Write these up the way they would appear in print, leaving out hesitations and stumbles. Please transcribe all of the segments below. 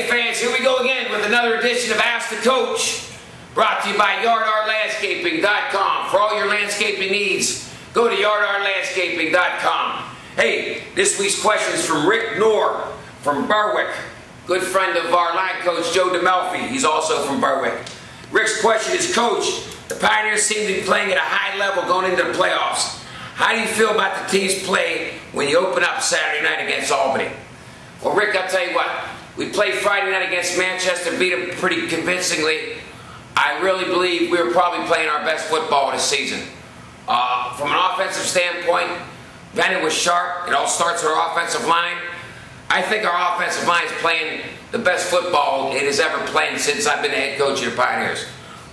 Hey fans, here we go again with another edition of Ask the Coach, brought to you by YardartLandscaping.com. For all your landscaping needs, go to YardartLandscaping.com. Hey, this week's question is from Rick Knorr from Berwick, good friend of our line coach Joe DeMelfi. He's also from Berwick. Rick's question is, Coach, the Pioneers seem to be playing at a high level going into the playoffs. How do you feel about the team's play when you open up Saturday night against Albany? Well, Rick, I'll tell you what. We played Friday night against Manchester, beat them pretty convincingly. I really believe we were probably playing our best football this season. From an offensive standpoint, Bennett was sharp. It all starts with our offensive line. I think our offensive line is playing the best football it has ever played since I've been the head coach of the Pioneers.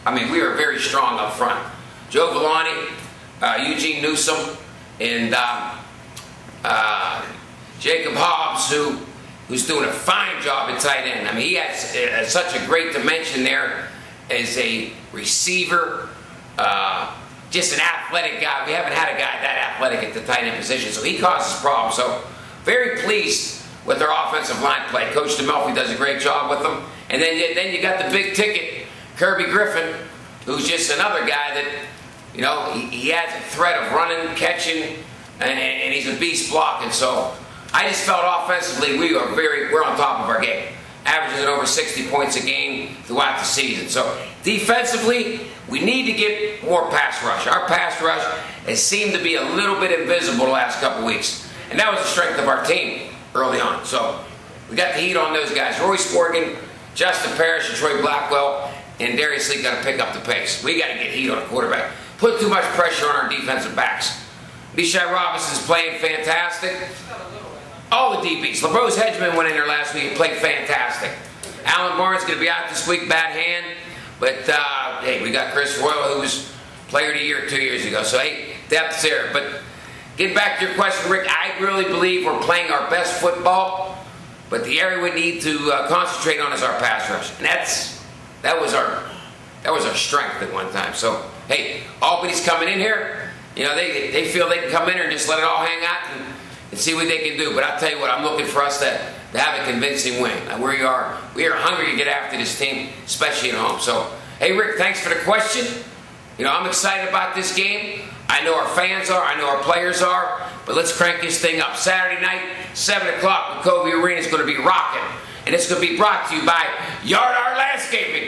I mean, we are very strong up front. Joe Villani, Eugene Newsom, and Jacob Hobbs, who's doing a fine job at tight end. I mean, he has such a great dimension there as a receiver, just an athletic guy. We haven't had a guy that athletic at the tight end position, so he causes problems. So very pleased with their offensive line play. Coach DeMelfi does a great job with them. And then you got the big ticket, Kirby Griffin, who's just another guy that, you know, he has a threat of running, catching, and he's a beast blocking. So I just felt offensively we're on top of our game, averaging over 60 points a game throughout the season. So defensively, we need to get more pass rush. Our pass rush has seemed to be a little bit invisible the last couple weeks, and that was the strength of our team early on. So we got the heat on those guys. Roy Sporgan, Justin Parrish, and Troy Blackwell, and Darius Lee got to pick up the pace. We got to get heat on the quarterback. Put too much pressure on our defensive backs. Bishai Robinson's playing fantastic. All the DBs. LeBrose Hedgeman went in there last week and played fantastic. Alan Barnes going to be out this week, bad hand. But, hey, we got Chris Royal, who was player of the year 2 years ago. So, hey, depth's there. But getting back to your question, Rick, I really believe we're playing our best football. But the area we need to concentrate on is our pass rush. And that was our strength at one time. So, hey, Albany's coming in here. You know, they feel they can come in here and just let it all hang out and see what they can do. But I'll tell you what, I'm looking for us to have a convincing win. We are hungry to get after this team, especially at home. So, hey, Rick, thanks for the question. You know, I'm excited about this game. I know our fans are. I know our players are. But let's crank this thing up. Saturday night, 7 o'clock, McCovey Arena is going to be rocking. And it's going to be brought to you by Yardart Landscaping.